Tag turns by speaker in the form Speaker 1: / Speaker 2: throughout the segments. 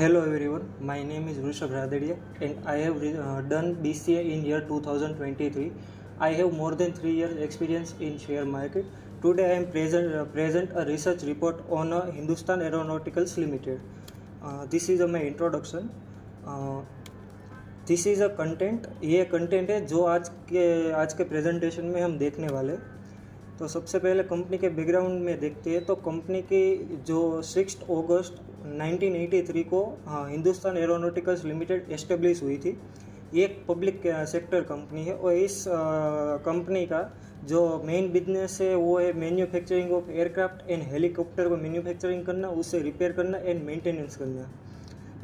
Speaker 1: Hello everyone, my name is Rushabh Radedia and I have done BCA in year 2023. I have more than 3 years experience in share market. Today I am present a research report on Hindustan Aeronauticals Limited. This is my introduction. This is a content, ये content है जो आज के presentation में हम देखने वाले। तो सबसे पहले कंपनी के बैकग्राउंड में देखते हैं। तो कंपनी की जो 6 अगस्त 1983 को हिंदुस्तान एरोनॉटिकल्स लिमिटेड एस्टेब्लिश हुई थी। ये एक पब्लिक सेक्टर कंपनी है और इस कंपनी का जो मेन बिजनेस है वो है manufacturing of aircraft and helicopter को मैन्युफैक्चरिंग करना, उससे रिपेयर करना एंड मेंटेनेंस करना।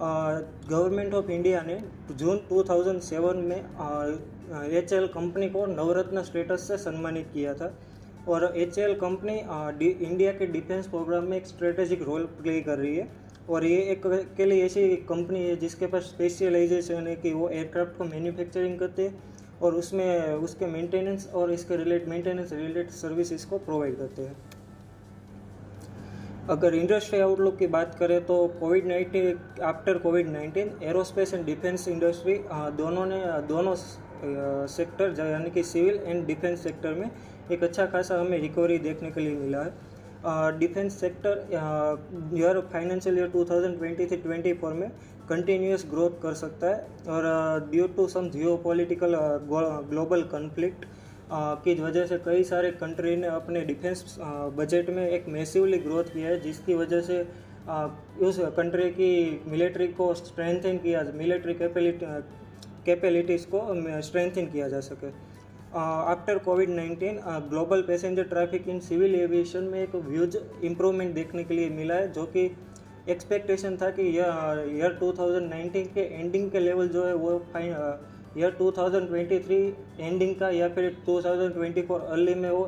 Speaker 1: गवर्नमेंट ऑफ इंडिया ने जून 2007 में HAL कंपनी को नवरत्न स्टेटस से सम्मानित किया था और HAL कंपनी इंडिया के डिफेंस प्रोग्राम में एक स्ट्रेटेजिक रोल प्ले कर रही है और ये एक अकेली ऐसी कंपनी है जिसके पास स्पेशलाइजेशन है कि वो एयरक्राफ्ट को मैन्युफैक्चरिंग करते हैं और उसमें उसके मेंटेनेंस और इसके मेंटेनेंस रिलेटेड सर्विसेज को प्रोवाइड करते हैं। अगर इंडस्ट्री आउटलुक की बात करें तो after covid aerospace and defence industry दोनों सेक्टर यानी कि सिविल एंड डिफेंस सेक्टर में एक अच्छा खासा हमें रिकवरी देखने के लिए मिला है। डिफेंस सेक्टर फाइनेंशियल ईयर 2023-24 में कंटिन्यूस ग्रोथ कर सकता है और due to some geopolitical global conflict की वजह से कई सारे कंट्री ने अपने डिफेंस बजट में एक मैसिवली ग्रोथ किया है, जिसकी वजह से उस कंट्री की मिलिट्री को स्ट्रेंथन किया, मिलिट्री कैपेबिलिटीज़ को स्ट्रेंथन किया जा सके। आफ्टर कोविड-19 global passenger traffic in civil aviation में एक ह्यूज इम्प्रूवमेंट देखने के लिए मिला है, जो कि एक्सपेक्टेशन था कि ईयर 2019 के एंडिंग के लेवल जो है वो ईयर 2023 एंडिंग का या फिर 2024 अर्ली में वो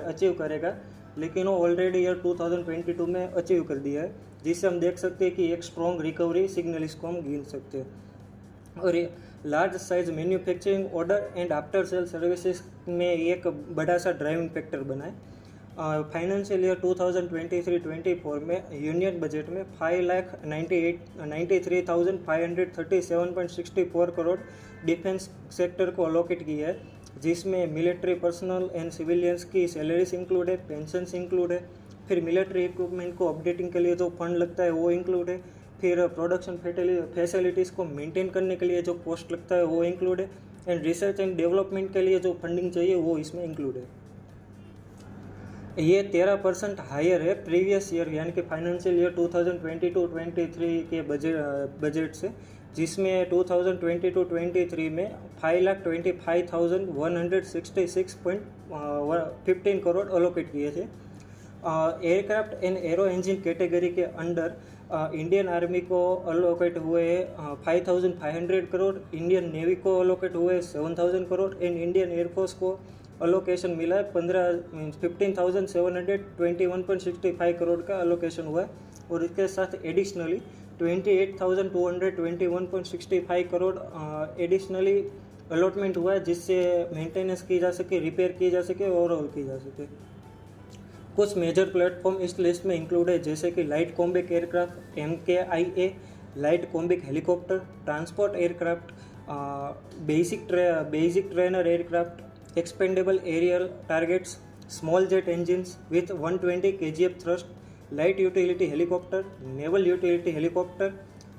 Speaker 1: अचीव करेगा, लेकिन वो ऑलरेडी ईयर 2022 में अचीव कर दिया है, जिससे हम देख सकते हैं कि एक स्ट्रॉन्ग रिकवरी सिग्नल इसको हम गिन सकते हैं। और ये large size manufacturing order and after sale services में एक बड़ा सा ड्राइविंग फैक्टर बना है। फाइनेंशियल ईयर 2023-24 में यूनियन बजट में 5,93,537.64 करोड़ डिफेंस सेक्टर को अलोकेट किया है, जिसमें मिलिट्री पर्सनल एंड सिविलियंस की सैलरीज इंक्लूड है, पेंशन्स इंक्लूड है, फिर मिलिट्री इक्विपमेंट को अपडेटिंग के लिए जो फंड लगता है वो इंक्लूड है, फिर प्रोडक्शन फैसिलिटीज़ को मेंटेन करने के लिए जो कॉस्ट लगता है वो इंक्लूड है, एंड रिसर्च एंड डेवलपमेंट के लिए जो फंडिंग चाहिए वो इसमें इंक्लूड है। ये 13% हायर है प्रीवियस ईयर यानी कि फाइनेंशियल ईयर 2022-23 के बजट से, जिसमें 2022-23 में 5,25,166.15 करोड़ अलोकेट किए थे। Aircraft and arrow engine category के अंडर इंडियन आर्मी को अलोकेट हुए 5,500 करोड़, इंडियन नेवी को अलोकेट हुए 7,000 करोड़ एंड इंडियन एयरफोर्स को अलोकेशन मिला है 15,721.65 करोड़ का अलोकेशन हुआ है और इसके साथ एडिशनली 28,221.65 करोड़ एडिशनली अलॉटमेंट हुआ है, जिससे मेंटेनेंस की जा सके, रिपेयर की जा सके, ओवरऑल की जा सके। कुछ मेजर प्लेटफॉर्म इस लिस्ट में इंक्लूड है, जैसे कि light combat aircraft MKIA, light combat helicopter, transport aircraft, basic trainer aircraft, expendable aerial targets, small jet engines with 120 kgf thrust, light utility helicopter, naval utility helicopter,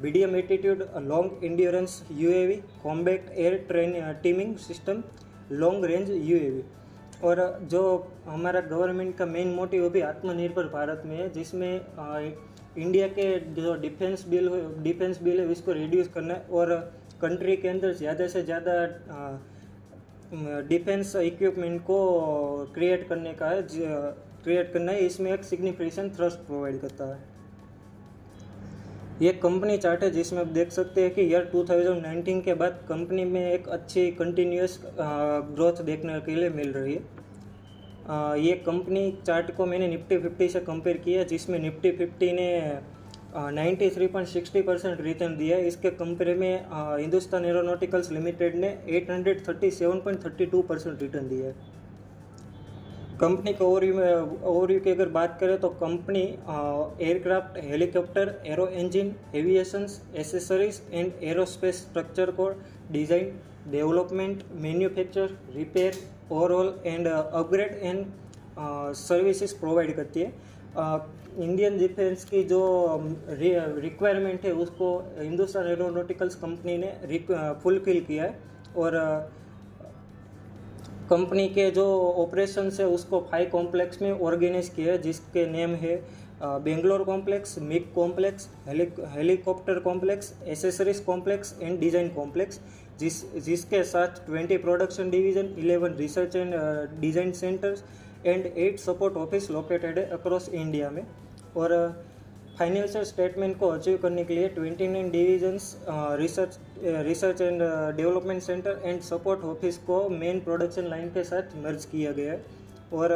Speaker 1: medium altitude long endurance UAV, combat air teaming system, long range UAV। और जो हमारा government का main motive भी आत्मनिर्भर भारत में है, जिसमें India के जो डिफेंस बिल है इसको रिड्यूस करना है और कंट्री के अंदर ज़्यादा से ज़्यादा डिफेंस इक्विपमेंट को क्रिएट करना है। इसमें एक सिग्निफिकेंट थ्रस्ट प्रोवाइड करता है। ये कंपनी चार्ट है, जिसमें आप देख सकते हैं कि ईयर 2019 के बाद कंपनी में एक अच्छी कंटिन्यूस ग्रोथ देखने के लिए मिल रही है। ये कंपनी चार्ट को मैंने निफ्टी 50 से कंपेयर किया, जिसमें निफ्टी 50 ने 93.60% रिटर्न दिया है। इसके कंपेयर में हिंदुस्तान एरोनॉटिकल्स लिमिटेड ने 837.32% रिटर्न दिया है। कंपनी के ओवरव्यू की अगर बात करें तो company aircraft, helicopter, aero engine, aviations, accessories and aerospace structure को design, development, manufacture, repair, overall and upgrade and services provide करती है। इंडियन डिफेंस की जो रिक्वायरमेंट है उसको हिंदुस्तान एरोनॉटिकल्स कंपनी ने फुलफिल किया है। और कंपनी के जो ऑपरेशंस है उसको 5 कॉम्प्लेक्स में ऑर्गेनाइज किया है, जिसके नेम है Bangalore complex, MiG complex, helicopter complex, accessories complex and design complex, जिसके साथ 20 production division, 11 research and design centres and 8 support office located है अक्रॉस इंडिया में। और फाइनेंशियल स्टेटमेंट को अचीव करने के लिए 29 divisions, research and development centre and support office को मेन प्रोडक्शन लाइन के साथ मर्ज किया गया है। और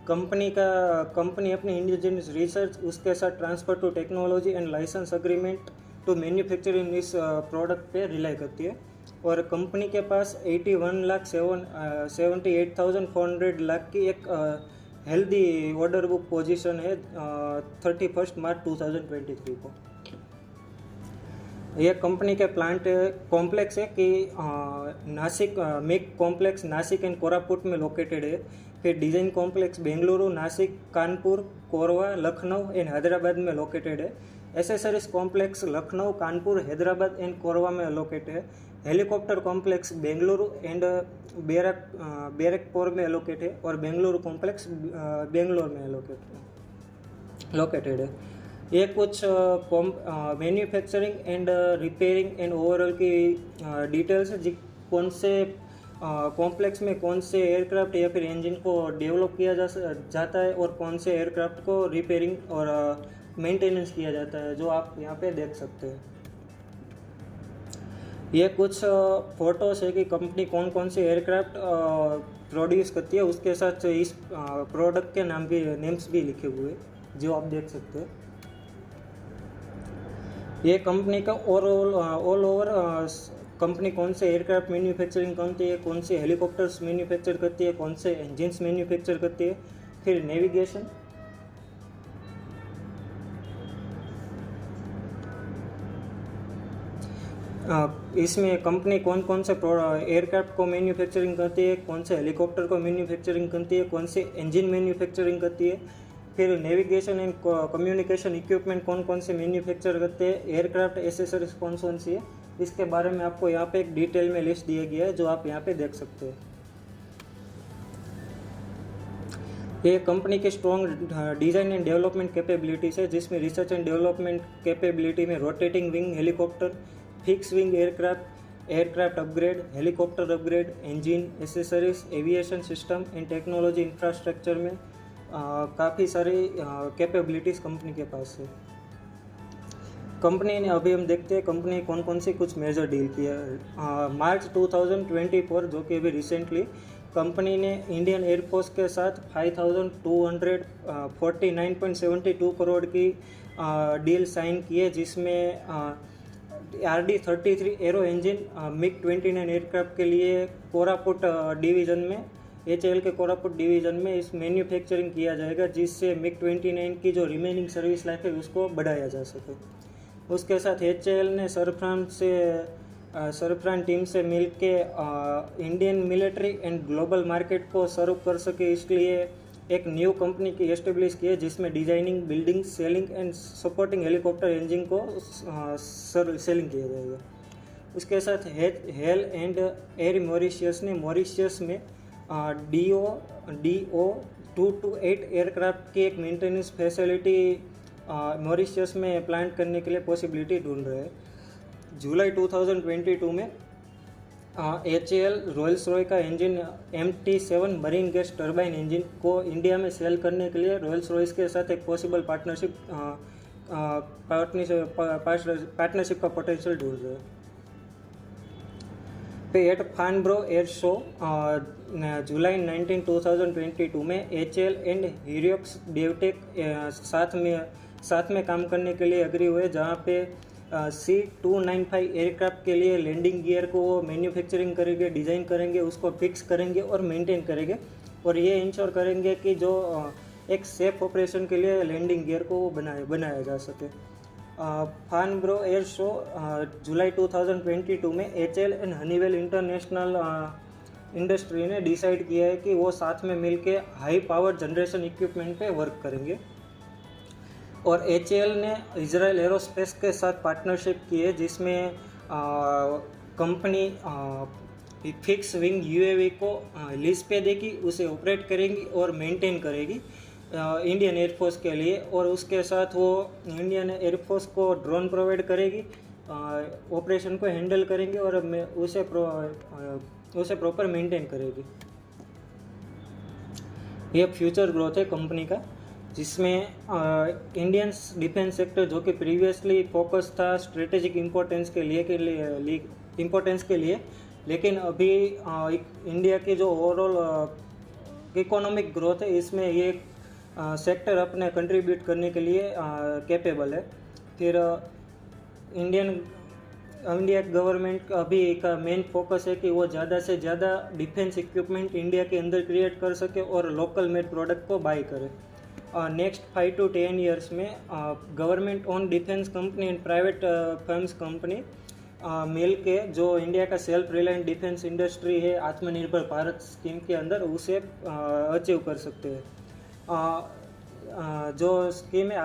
Speaker 1: कंपनी अपनी इंडिजिनस रिसर्च, उसके साथ transfer to technology and licence agreement to manufacturing इस प्रोडक्ट पे रिलाई करती है। और कंपनी के पास 78,400 लाख की एक हेल्दी ऑर्डर बुक पोजीशन है 31 मार्च 2023 को। यह कंपनी के प्लांट कॉम्प्लेक्स है कि Nashik, make complex Nashik and Koraput में लोकेटेड है। फिर design complex Bengaluru, Nashik, Kanpur, Korwa, Lucknow and Hyderabad में लोकेटेड है। Accessories complex Lucknow, Kanpur, Hyderabad and Korwa में लोकेटेड है। Helicopter complex Bengaluru and Barrackpore में लोकेट है। और बेंगलुरु कॉम्प्लेक्स बेंगलोर में लोकेटेड है। ये कुछ manufacturing and repairing and overall की डिटेल्स है, कौन से कॉम्प्लेक्स में कौन से एयरक्राफ्ट या फिर इंजन को डेवलप किया जाता है और कौन से एयरक्राफ्ट को रिपेयरिंग और मेंटेनेंस किया जाता है, जो आप यहाँ पे देख सकते हैं। ये कुछ फोटोज है कि कंपनी कौन कौन से एयरक्राफ्ट प्रोड्यूस करती है, उसके साथ इस प्रोडक्ट के नेम्स भी लिखे हुए हैं, जो आप देख सकते हैं। ये कंपनी का ऑल ओवर कंपनी कौन से एयरक्राफ्ट मैन्युफैक्चरिंग करती है, कौन से हेलीकॉप्टर्स मैन्युफैक्चर करती है, कौन से इंजन्स मैन्युफैक्चर करती है। फिर नेविगेशन, इसमें कंपनी कौन कौन से एयरक्राफ्ट को मैन्युफैक्चरिंग करती है, कौन से हेलीकॉप्टर को मैन्युफैक्चरिंग करती है, कौन से इंजन मैन्युफैक्चरिंग करती है। फिर नेविगेशन एंड कम्युनिकेशन इक्विपमेंट कौन कौन से मैन्युफैक्चर करते हैं, एयरक्राफ्ट एसेसरीज कौन कौन सी है, इसके बारे में आपको यहाँ पे एक डिटेल में लिस्ट दिया गया है, जो आप यहाँ पे देख सकते हैं। ये कंपनी की strong design and development capabilities है, जिसमें रिसर्च एंड डेवलपमेंट कैपेबिलिटी में rotating wing helicopter, fix wing aircraft upgrade, helicopter upgrade, engine, accessories, aviation system and technology infrastructure में काफ़ी सारी कैपेबिलिटीज़ कंपनी के पास है। कंपनी ने अभी हम देखते हैं कंपनी कौन कौन सी कुछ मेजर डील किया है। मार्च 2024, जो कि अभी रिसेंटली कंपनी ने इंडियन एयरफोर्स के साथ 5,249.72 करोड़ की डील साइन की है, जिसमें RD-33 arrow engine MiG 29 aircraft के लिए कोरापुट डिवीज़न में, HAL के कोरापुट डिवीज़न में इस मैन्युफैक्चरिंग किया जाएगा, जिससे मिग 29 की जो रिमेनिंग सर्विस लाइफ है उसको बढ़ाया जा सके। उसके साथ HAL ने सरफ्रान टीम से मिलके Indian military and global market को सर्व कर सके, इसलिए एक न्यू कंपनी की एस्टेब्लिश की है, जिसमें designing, building, selling and supporting helicopter engine को सेलिंग किया जाएगा। उसके साथ हेल एंड एयर मॉरिशियस ने मॉरिशियस में DO 228 एयरक्राफ्ट की एक मेंटेनेंस फैसिलिटी मॉरिशियस में प्लांट करने के लिए पॉसिबिलिटी ढूंढ रहे हैं। जुलाई 2022 में HAL रोल्स रॉय का engine MT7 marine gas turbine engine को इंडिया में सेल करने के लिए रोल्स रॉयस के साथ एक पॉसिबल पार्टनरशिप का पोटेंशियल ढूंढ रहे हैं। एट फानब्रो एयर शो जुलाई 19, 2022 में HAL एंड हीरियोक्स डेवटेक साथ में काम करने के लिए एग्री हुए, जहाँ पे C295 एयरक्राफ्ट के लिए लैंडिंग गियर को वो मैन्युफैक्चरिंग करेंगे, डिज़ाइन करेंगे, उसको फिक्स करेंगे और मेंटेन करेंगे। और ये इंश्योर करेंगे कि जो एक सेफ ऑपरेशन के लिए लैंडिंग गियर को बनाया जा सके। फार्नब्रो एयर शो जुलाई 2022 में HL and Honeywell international industry ने डिसाइड किया है कि वो साथ में मिलके हाई पावर जनरेशन इक्विपमेंट पे वर्क करेंगे। और एचएल ने इजराइल एरोस्पेस के साथ पार्टनरशिप की है, जिसमें कंपनी फिक्स विंग यूएवी को लीज पे देगी, उसे ऑपरेट करेंगी और मेंटेन करेगी इंडियन एयरफोर्स के लिए। और उसके साथ वो इंडियन एयरफोर्स को ड्रोन प्रोवाइड करेगी, ऑपरेशन को हैंडल करेंगे और उसे प्रॉपर मेंटेन करेगी। ये फ्यूचर ग्रोथ है कंपनी का, जिसमें इंडियन डिफेंस सेक्टर जो कि प्रीवियसली फोकस था स्ट्रेटेजिक इम्पोर्टेंस के लिए, लेकिन अभी इंडिया की जो ओवरऑल इकोनॉमिक ग्रोथ है इसमें ये सेक्टर अपने कंट्रीब्यूट करने के लिए कैपेबल है। फिर इंडिया गवर्नमेंट का अभी एक मेन फोकस है कि वो ज़्यादा से ज़्यादा डिफेंस इक्विपमेंट इंडिया के अंदर क्रिएट कर सके और लोकल मेड प्रोडक्ट को बाई करे। नेक्स्ट 5 to 10 ईयर्स में government own defence company and private firms company मिल के जो इंडिया का सेल्फ रिलायंट डिफेंस इंडस्ट्री है आत्मनिर्भर भारत स्कीम के अंदर उसे अचीव कर सकते हैं। जो स्कीम है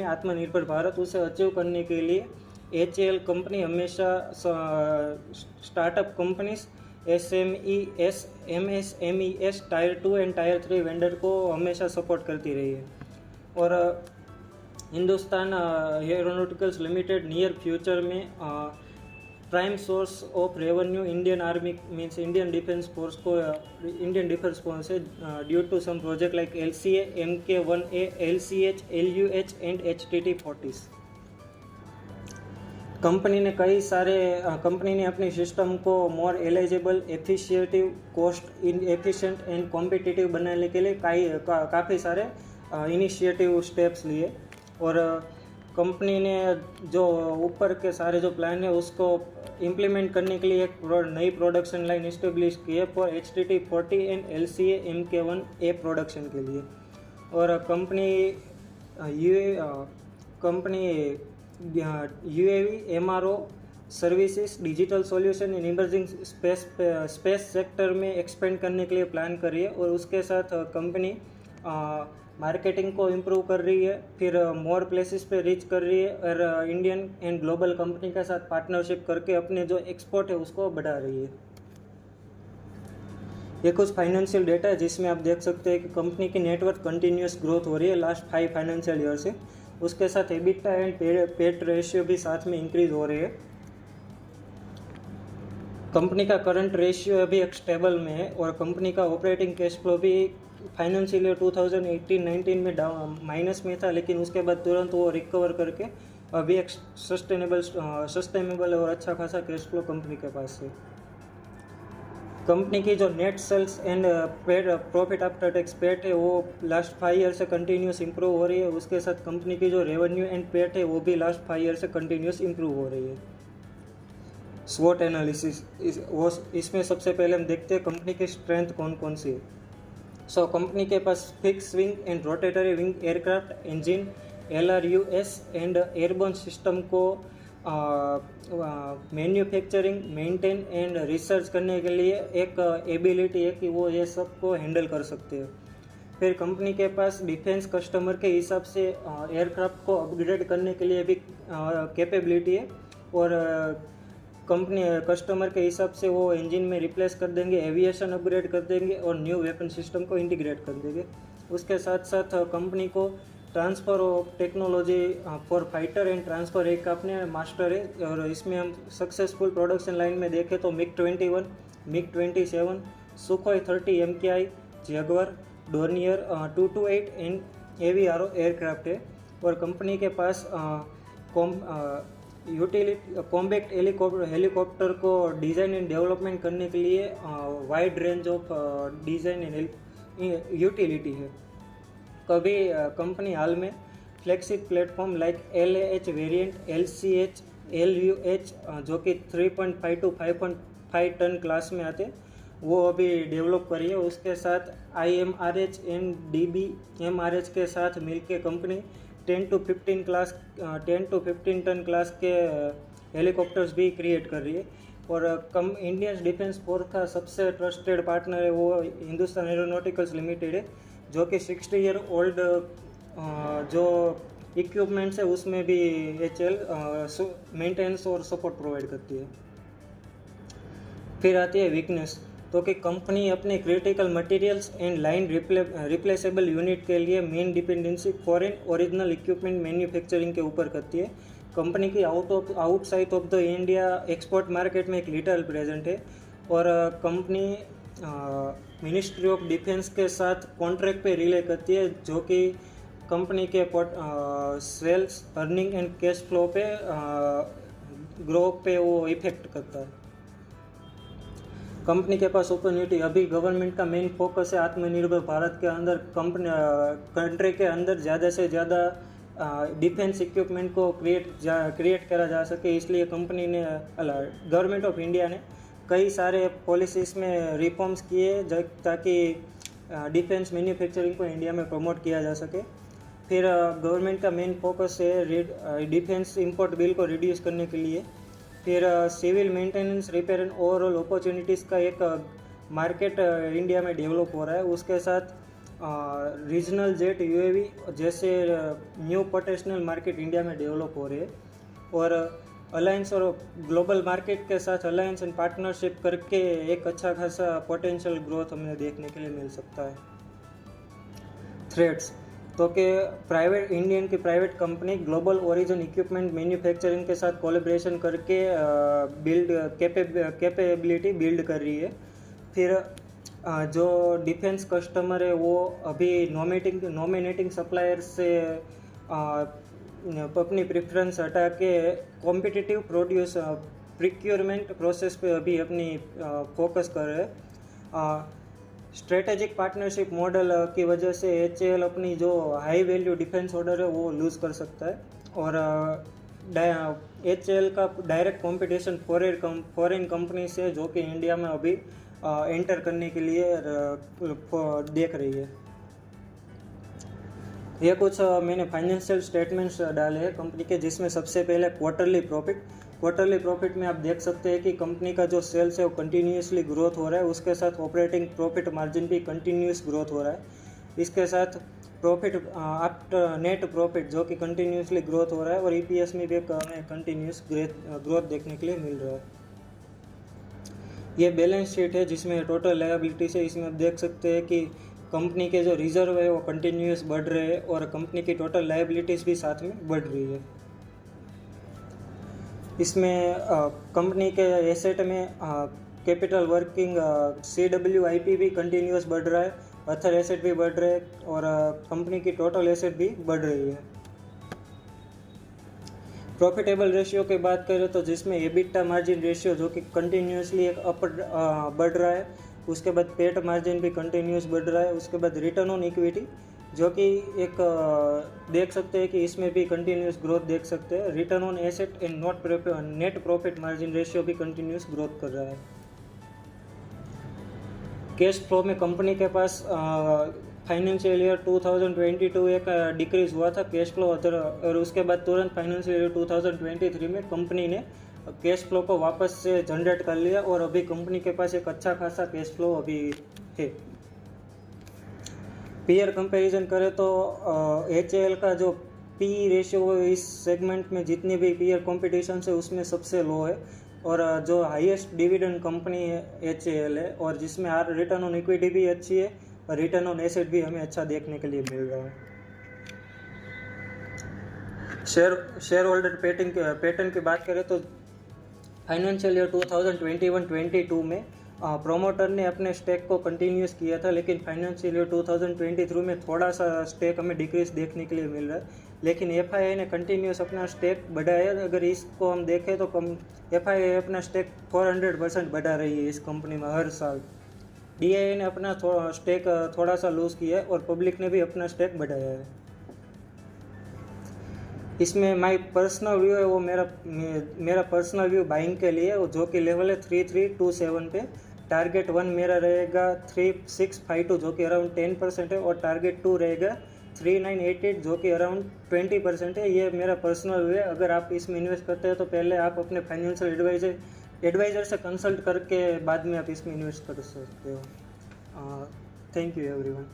Speaker 1: आत्मनिर्भर भारत, उसे अचीव करने के लिए एचएल कंपनी हमेशा startup companies MSMEs tier 2 and tier 3 vendor को हमेशा सपोर्ट करती रही है। और Hindustan aeronauticals limited near future में prime source of revenue Indian army means Indian defence force है due to some project like LCA, MK1A, LCH, LUH and HTT-40। Company ने अपनी सिस्टम को more eligible, efficient, cost efficient and competitive बनाने के लिए काफ़ी सारे इनिशिएटिव स्टेप्स लिए। और कंपनी ने जो ऊपर के सारे जो प्लान है उसको इम्प्लीमेंट करने के लिए एक नई प्रोडक्शन लाइन इस्टेब्लिश की है for HTT-40 and LCA MK1A production के लिए। और company UAV, MRO services, digital solution in emerging space sector में एक्सपेंड करने के लिए प्लान कर रही है। और उसके साथ कंपनी मार्केटिंग को इम्प्रूव कर रही है, फिर मोर प्लेसेस पे रीच कर रही है और इंडियन एंड ग्लोबल कंपनी के साथ पार्टनरशिप करके अपने जो एक्सपोर्ट है उसको बढ़ा रही है। ये कुछ फाइनेंशियल डेटा है जिसमें आप देख सकते हैं कि कंपनी की नेटवर्थ कंटिन्यूस ग्रोथ हो रही है लास्ट 5 फाइनेंशियल ईयर से। उसके साथ एबिटा एंड पेट रेशियो भी साथ में इंक्रीज हो रही है। कंपनी का करंट रेशियो अभी एक स्टेबल में है और कंपनी का ऑपरेटिंग कैश फ्लो भी फाइनेंशियल ईयर 2018-19 में माइनस में था, लेकिन उसके बाद तुरंत वो रिकवर करके अभी एक सस्टेनेबल और अच्छा खासा कैश फ्लो कंपनी के पास है। कंपनी की जो net sales and profit after tax PAT है वो लास्ट 5 ईयर से कंटिन्यूस इंप्रूव हो रही है। उसके साथ कंपनी की जो रेवेन्यू एंड पेट है वो भी लास्ट 5 ईयर से कंटिन्यूस इंप्रूव हो रही है। स्वॉट एनालिसिस, इसमें सबसे पहले हम देखते हैं कंपनी की स्ट्रेंथ कौन कौन सी है। सो कंपनी के पास fix wing and rotatory wing aircraft engine, LRUS and airborne system को मैन्युफैक्चरिंग, मेंटेन एंड रिसर्च करने के लिए एक एबिलिटी है कि वो ये सब को हैंडल कर सकते हैं। फिर कंपनी के पास डिफेंस कस्टमर के हिसाब से एयरक्राफ्ट को अपग्रेड करने के लिए भी कैपेबिलिटी है और कंपनी कस्टमर के हिसाब से वो इंजन में रिप्लेस कर देंगे, एविएशन अपग्रेड कर देंगे और न्यू वेपन सिस्टम को इंटीग्रेट कर देंगे। उसके साथ साथ कंपनी को transfer of technology for fighter and transfer एक अपने मास्टर है। और इसमें हम सक्सेसफुल प्रोडक्शन लाइन में देखें तो MiG-21, MiG-27, Sukhoi 30 MKI, Jaguar, Dornier 228 and AVRO aircraft है। और कंपनी के पास कॉम्बैक्ट हेलीकॉप्टर को डिज़ाइन एंड डेवलपमेंट करने के लिए wide range of design and utility है। कभी कंपनी हाल में flagship platform like LAH variant, LCH, LUH जो कि 3.5 to 5.5 टन क्लास में आते वो अभी डेवलप करी है। उसके साथ IMRH एंड DBMRH के साथ मिलके कंपनी 10 to 15 टन क्लास के हेलीकॉप्टर्स भी क्रिएट कर रही है। और इंडियन डिफेंस फोर्स का सबसे ट्रस्टेड पार्टनर है वो हिंदुस्तान एरोनॉटिकल्स लिमिटेड है, जो कि 60 ईयर ओल्ड जो इक्विपमेंट्स है उसमें भी HAL मेंटेनेंस और सपोर्ट प्रोवाइड करती है। फिर आती है वीकनेस, तो कि कंपनी अपने critical materials and line replaceable unit के लिए main dependency foreign original equipment manufacturing के ऊपर करती है। कंपनी की outside of the India export market में एक लिटिल प्रेजेंट है। और कंपनी मिनिस्ट्री ऑफ डिफेंस के साथ कॉन्ट्रैक्ट पे रिले करती है, जो कि कंपनी के sales, earning and cash flow पे ग्रोथ पे वो इफेक्ट करता है। कंपनी के पास अपॉर्चुनिटी, अभी गवर्नमेंट का मेन फोकस है आत्मनिर्भर भारत के अंदर कंट्री के अंदर ज़्यादा से ज़्यादा डिफेंस इक्विपमेंट को क्रिएट करा जा सके। इसलिए कंपनी ने गवर्नमेंट ऑफ इंडिया ने कई सारे पॉलिसीज़ में रिफॉर्म्स किए ताकि डिफेंस मैन्युफैक्चरिंग को इंडिया में प्रमोट किया जा सके। फिर गवर्नमेंट का मेन फोकस है डिफेंस इंपोर्ट बिल को रिड्यूस करने के लिए। फिर civil maintenance, repair and overall opportunities का एक मार्केट इंडिया में डेवलप हो रहा है। उसके साथ रीजनल जेट UAV जैसे न्यू पोटेंशियल मार्केट इंडिया में डेवलप हो रहे हैं। और अलायंस और ग्लोबल मार्केट के साथ अलायंस एंड पार्टनरशिप करके एक अच्छा खासा पोटेंशियल ग्रोथ हमें देखने के लिए मिल सकता है। थ्रेट्स, तो कि इंडियन की private company global origin equipment manufacturing के साथ कोलैबोरेशन करके कैपेबिलिटी बिल्ड कर रही है। फिर जो डिफेंस कस्टमर है वो अभी नॉमिनेटिंग सप्लायर से अपनी प्रेफरेंस हटा के कॉम्पिटिटिव प्रिक्योरमेंट प्रोसेस पे अभी अपनी फोकस कर रहे हैं। स्ट्रेटेजिक पार्टनरशिप मॉडल की वजह से HAL अपनी जो हाई वैल्यू डिफेंस ऑर्डर है वो लूज़ कर सकता है। और HAL का डायरेक्ट कंपटीशन फॉरेन कंपनी से जो कि इंडिया में अभी एंटर करने के लिए देख रही है। ये कुछ मैंने फाइनेंशियल स्टेटमेंट्स डाले हैं कंपनी के, जिसमें सबसे पहले क्वार्टरली प्रॉफिट में आप देख सकते हैं कि कंपनी का जो सेल्स है वो कंटिन्यूसली ग्रोथ हो रहा है। उसके साथ ऑपरेटिंग प्रॉफिट मार्जिन भी कंटिन्यूस ग्रोथ हो रहा है। इसके साथ प्रॉफिट आफ्टर नेट प्रॉफिट जो कि कंटिन्यूसली ग्रोथ हो रहा है। और EPS में भी हमें कंटिन्यूस ग्रोथ देखने के लिए मिल रहा है। ये बैलेंस शीट है जिसमें टोटल लायबिलिटीज है। इसमें आप देख सकते हैं कि कंपनी के जो रिजर्व है वो कंटिन्यूस बढ़ रहे हैं और कंपनी की टोटल लायबिलिटीज़ भी साथ में बढ़ रही है। इसमें कंपनी के एसेट में कैपिटल वर्किंग CWIP भी कंटिन्यूस बढ़ रहा है, अदर एसेट भी बढ़ रहे हैं और कंपनी की टोटल एसेट भी बढ़ रही है। प्रॉफिटेबल रेशियो की बात करें तो जिसमें EBITDA मार्जिन रेशियो जो कि कंटिन्यूसली एक अपर बढ़ रहा है, उसके बाद पेट मार्जिन भी कंटिन्यूस बढ़ रहा है, उसके बाद रिटर्न ऑन इक्विटी जो कि एक देख सकते हैं कि इसमें भी कंटिन्यूस ग्रोथ देख सकते हैं। Return on asset and net profit margin ratio भी कंटिन्यूस ग्रोथ कर रहा है। कैश फ्लो में कंपनी के पास फाइनेंशियल ईयर 2022 एक डिक्रीज हुआ था कैश फ्लो और उसके बाद तुरंत फाइनेंशियल ईयर 2023 में कंपनी ने कैश फ्लो को वापस से जनरेट कर लिया और अभी कंपनी के पास एक अच्छा खासा कैश फ्लो अभी है। पीयर कंपैरिजन करें तो HAL का जो PE रेशियो इस सेगमेंट में जितनी भी पीयर कॉम्पिटिशन है उसमें सबसे लो है और जो हाईएस्ट डिविडेंड कंपनी है HAL है और जिसमें रिटर्न ऑन इक्विटी भी अच्छी है और रिटर्न ऑन एसेट भी हमें अच्छा देखने के लिए मिल रहा है। शेयर होल्डर पैटर्न की बात करें तो फाइनेंशियल ईयर 2021-22 में प्रोमोटर ने अपने स्टेक को कंटिन्यूस किया था, लेकिन फाइनेंशियल ईयर 2023 में थोड़ा सा स्टेक हमें डिक्रीज देखने के लिए मिल रहा है। लेकिन FII ने कंटिन्यूस अपना स्टेक बढ़ाया। अगर इसको हम देखें तो FII अपना स्टेक 400% बढ़ा रही है इस कंपनी में हर साल। DII ने अपना स्टेक थोड़ा सा लूज़ किया है और पब्लिक ने भी अपना स्टेक बढ़ाया है। इसमें माई पर्सनल व्यू है वो मेरा पर्सनल व्यू बाइंग के लिए जो कि लेवल है 3327 पे टारगेट 1 मेरा रहेगा 3652 जो कि अराउंड 10% है, और टारगेट 2 रहेगा 3988 जो कि अराउंड 20% है। ये मेरा पर्सनल है। अगर आप इसमें इन्वेस्ट करते हैं तो पहले आप अपने फाइनेंशियल एडवाइज़र से कंसल्ट करके बाद में आप इसमें इन्वेस्ट कर सकते हो। Thank you everyone.